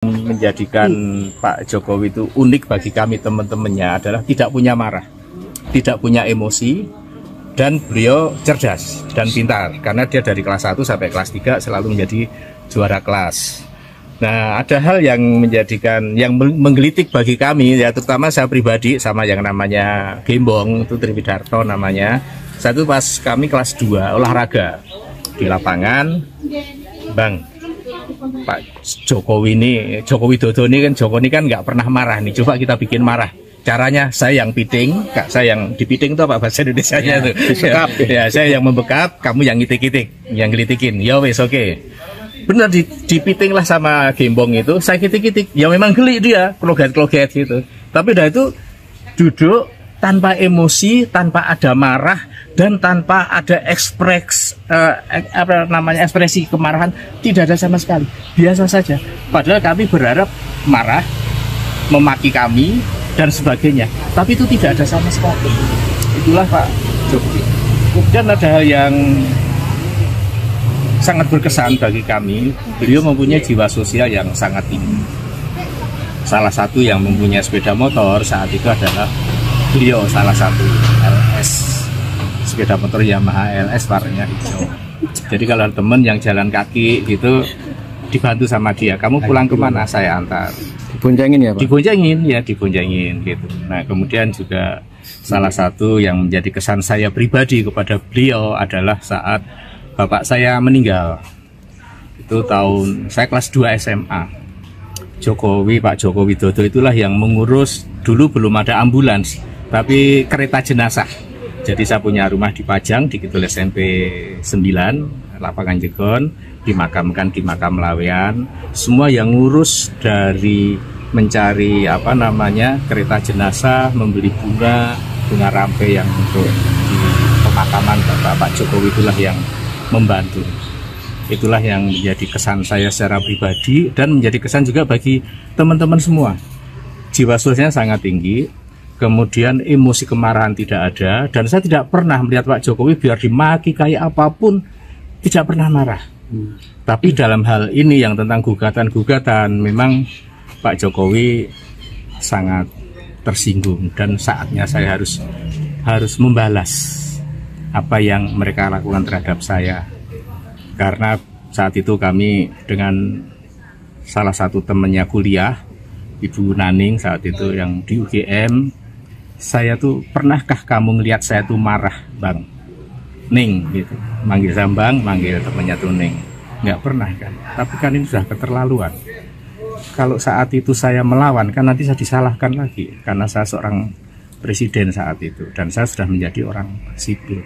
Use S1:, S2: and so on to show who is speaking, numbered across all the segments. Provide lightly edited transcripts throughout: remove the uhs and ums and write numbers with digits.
S1: Menjadikan Pak Jokowi itu unik bagi kami teman-temannya adalah tidak punya marah, tidak punya emosi, dan beliau cerdas dan pintar karena dia dari kelas 1 sampai kelas 3 selalu menjadi juara kelas. Nah, ada hal yang menjadikan yang menggelitik bagi kami ya, terutama saya pribadi sama yang namanya Gembong itu Triwidarto namanya. Satu pas kami kelas 2 olahraga di lapangan, Bang, Pak Jokowi ini, Joko Widodo ini kan nggak pernah marah nih. Coba kita bikin marah. Caranya saya yang piting, Kak, saya yang dipiting itu apa bahasa Indonesianya itu? Ya, saya yang membekap, kamu yang ngitik-ngitik, yang ngelitikin. Ya wes oke. Benar dipiting lah sama Gembong itu, saya kitik-kitik. Ya memang geli dia, kloget-kloget gitu. Tapi udah itu duduk tanpa emosi, tanpa ada marah, dan tanpa ada ekspresi kemarahan, tidak ada sama sekali, biasa saja. Padahal kami berharap marah, memaki kami dan sebagainya, tapi itu tidak ada sama sekali. Itulah Pak Jokowi. Kemudian ada hal yang sangat berkesan bagi kami, beliau mempunyai jiwa sosial yang sangat tinggi. Salah satu yang mempunyai sepeda motor saat itu adalah beliau, salah satu LS, sepeda motor Yamaha LS warnanya hijau. Jadi kalau teman yang jalan kaki gitu dibantu sama dia, kamu pulang kemana, saya antar.
S2: Diboncengin ya Pak?
S1: Diboncengin gitu. Nah, kemudian juga salah satu yang menjadi kesan saya pribadi kepada beliau adalah saat bapak saya meninggal. Itu tahun saya kelas 2 SMA. Pak Joko Widodo itulah yang mengurus, dulu belum ada ambulans, tapi kereta jenazah. Jadi saya punya rumah di Pajang, di Kidul SMP 9, Lapangan Jegon, dimakamkan di makam Lawean. Semua yang ngurus dari mencari kereta jenazah, membeli bunga rampe yang untuk di pemakaman Bapak Jokowi itulah yang membantu. Itulah yang menjadi kesan saya secara pribadi dan menjadi kesan juga bagi teman-teman semua. Jiwa sosialnya sangat tinggi, kemudian emosi kemarahan tidak ada, dan saya tidak pernah melihat Pak Jokowi biar dimaki kayak apapun tidak pernah marah. Tapi dalam hal ini yang tentang gugatan-gugatan, memang Pak Jokowi sangat tersinggung dan saatnya saya harus membalas apa yang mereka lakukan terhadap saya. Karena saat itu kami dengan salah satu temannya kuliah, Ibu Naning saat itu yang di UGM, saya tuh, pernahkah kamu ngelihat saya tuh marah, Bang? Ning gitu, manggil Sambang, manggil temannya tuh Ning. Nggak pernah kan? Tapi kan ini sudah keterlaluan. Kalau saat itu saya melawan, kan nanti saya disalahkan lagi karena saya seorang presiden saat itu dan saya sudah menjadi orang sipil.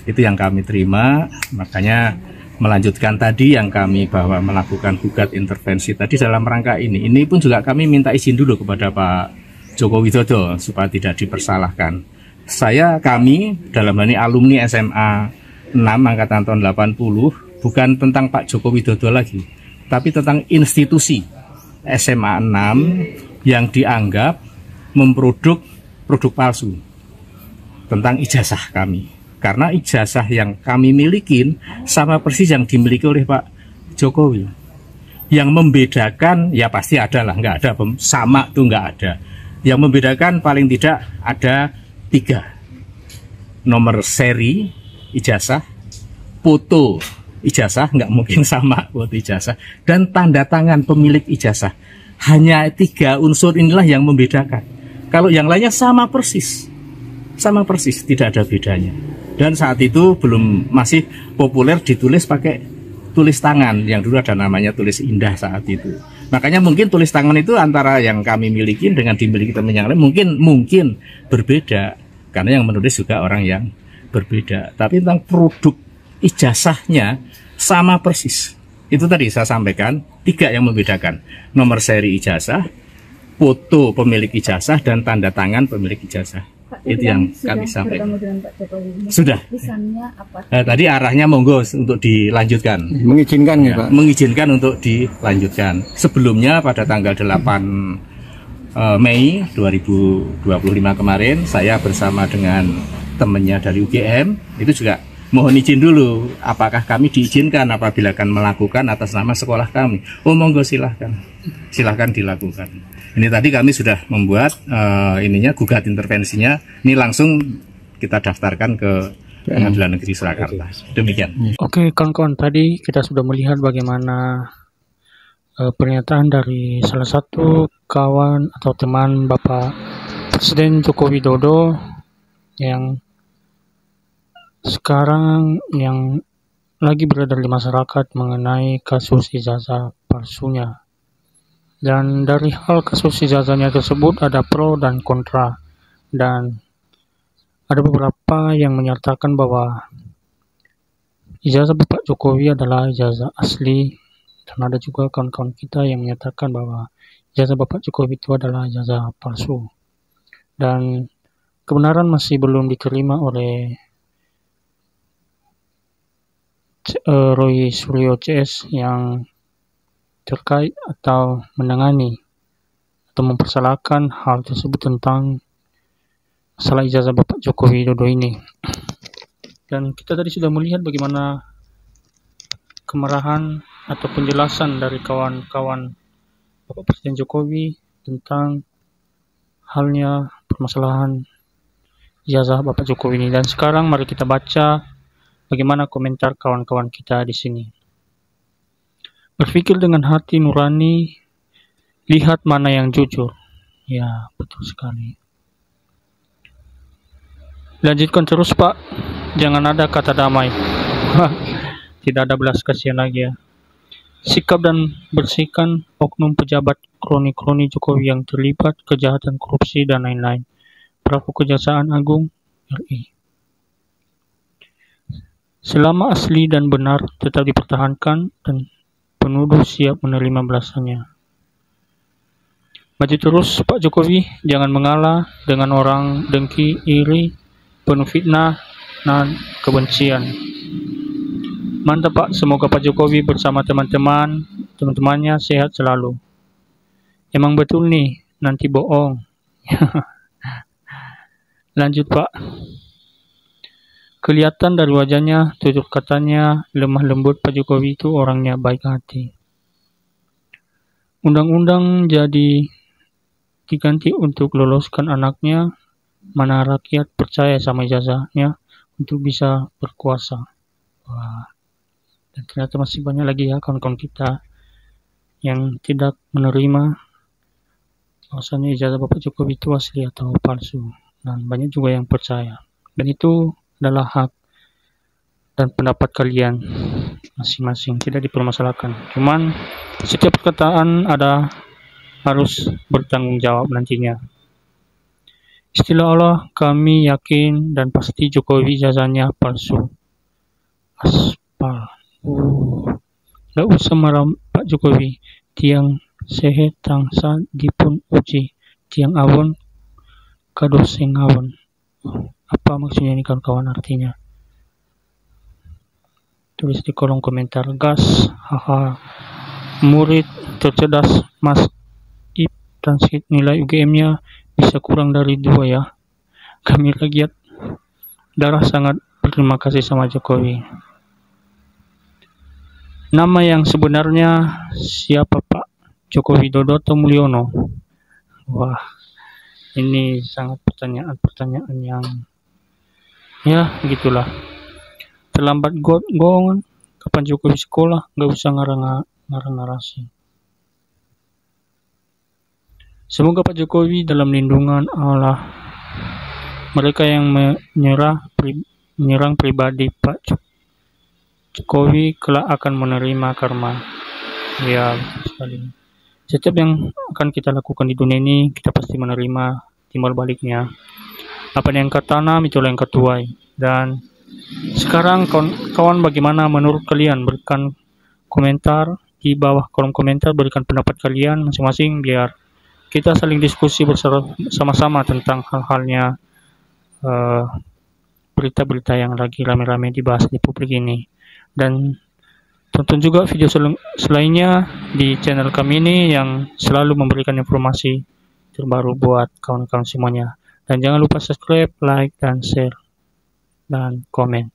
S1: Itu yang kami terima, makanya melanjutkan tadi yang kami bahwa melakukan gugat intervensi tadi dalam rangka ini. Ini pun juga kami minta izin dulu kepada Pak Joko Widodo supaya tidak dipersalahkan. Kami dalam hal ini alumni SMA 6 angkatan tahun 80, bukan tentang Pak Joko Widodo lagi, tapi tentang institusi SMA 6 yang dianggap memproduk produk palsu tentang ijazah kami. Karena ijazah yang kami milikin sama persis yang dimiliki oleh Pak Jokowi. Yang membedakan, ya pasti ada lah, nggak ada sama tuh nggak ada. Yang membedakan paling tidak ada 3. Nomor seri ijazah, foto ijazah, nggak mungkin sama foto ijazah, dan tanda tangan pemilik ijazah. Hanya 3 unsur inilah yang membedakan. Kalau yang lainnya sama persis, tidak ada bedanya. Dan saat itu masih populer ditulis pakai tulis tangan, yang dulu ada namanya tulis indah saat itu. Makanya mungkin tulis tangan itu antara yang kami miliki dengan dimiliki teman yang lain mungkin berbeda, karena yang menulis juga orang yang berbeda. Tapi tentang produk ijazahnya sama persis. Itu tadi saya sampaikan 3 yang membedakan: nomor seri ijazah, foto pemilik ijazah, dan tanda tangan pemilik ijazah. Pak, itu yang kami sampaikan. Sudah. Tadi arahnya monggo untuk dilanjutkan.
S2: Mengizinkan ya, Pak?
S1: Mengizinkan untuk dilanjutkan. Sebelumnya pada tanggal 8 Mei 2025 kemarin, saya bersama dengan temannya dari UGM itu juga mohon izin dulu, apakah kami diizinkan apabila akan melakukan atas nama sekolah kami. Oh monggo silahkan. silahkan dilakukan. Ini tadi kami sudah membuat gugat intervensinya. Ini langsung kita daftarkan ke Pengadilan Negeri Surakarta. Demikian.
S3: Oke, kawan-kawan, tadi kita sudah melihat bagaimana pernyataan dari salah satu kawan atau teman Bapak Presiden Joko Widodo yang sekarang yang lagi beredar di masyarakat mengenai kasus ijazah palsunya. Dan dari hal kasus ijazahnya tersebut ada pro dan kontra, dan ada beberapa yang menyatakan bahwa ijazah Bapak Jokowi adalah ijazah asli, dan ada juga kawan-kawan kita yang menyatakan bahwa ijazah Bapak Jokowi itu adalah ijazah palsu. Dan kebenaran masih belum diterima oleh Roy Suryo CS yang terkait atau menangani atau mempersalahkan hal tersebut tentang masalah ijazah Bapak Joko Widodo ini. Dan kita tadi sudah melihat bagaimana kemarahan atau penjelasan dari kawan-kawan Bapak Presiden Jokowi tentang halnya permasalahan ijazah Bapak Jokowi ini. Dan sekarang mari kita baca bagaimana komentar kawan-kawan kita di sini. Berpikir dengan hati nurani, lihat mana yang jujur. Ya, betul sekali. Lanjutkan terus, Pak. Jangan ada kata damai. Tidak ada belas kasihan lagi ya. Sikap dan bersihkan oknum pejabat kroni-kroni Jokowi yang terlibat kejahatan korupsi dan lain-lain. Pravu Kejaksaan Agung RI. Selama asli dan benar tetap dipertahankan dan penuduh siap menerima balasannya. Maju terus Pak Jokowi, jangan mengalah dengan orang dengki, iri, penuh fitnah dan kebencian. Mantap Pak, semoga Pak Jokowi bersama teman-temannya sehat selalu. Emang betul nih, nanti bohong. Lanjut Pak. Kelihatan dari wajahnya, tutur katanya, lemah lembut Pak Jokowi itu orangnya baik hati. Undang-undang jadi diganti untuk loloskan anaknya, mana rakyat percaya sama ijazahnya untuk bisa berkuasa. Wah. Dan ternyata masih banyak lagi ya kawan-kawan kita yang tidak menerima bahwasanya ijazah Bapak Jokowi itu asli atau palsu. Dan banyak juga yang percaya. Dan itu adalah hak dan pendapat kalian masing-masing, tidak dipermasalahkan. Cuman setiap perkataan harus bertanggung jawab nantinya. Istilah Allah, kami yakin dan pasti Jokowi ijazahnya palsu. Aspal. Gak usah marah Pak Jokowi. Tiang sehe tangsa dipun uji. Tiang awon kadoseng awon. Apa maksudnya ini kawan-kawan artinya? Tulis di kolom komentar. Gas, haha. Murid tercerdas Mas Ip, transkip nilai UGM-nya bisa kurang dari 2 ya. Kami rakyat darah sangat berterima kasih sama Jokowi. Nama yang sebenarnya siapa Pak? Joko Widodo atau Mulyono? Wah, ini sangat pertanyaan yang ya gitulah. Terlambat gongan. Kapan Jokowi sekolah? Gak usah ngarang narasi. Semoga Pak Jokowi dalam lindungan Allah. Mereka yang menyerang pribadi Pak Jokowi kelak akan menerima karma. Ya, betul sekali. Setiap yang akan kita lakukan di dunia ini, kita pasti menerima timbal baliknya. Apa yang kau tanam, itulah yang kau tuai. Dan sekarang kawan bagaimana menurut kalian? Berikan komentar di bawah kolom komentar, berikan pendapat kalian masing-masing biar kita saling diskusi bersama-sama tentang hal-halnya berita-berita yang lagi rame-rame dibahas di publik ini. Dan tonton juga video selainnya di channel kami ini yang selalu memberikan informasi terbaru buat kawan-kawan semuanya. Dan jangan lupa subscribe, like, dan share, dan komen.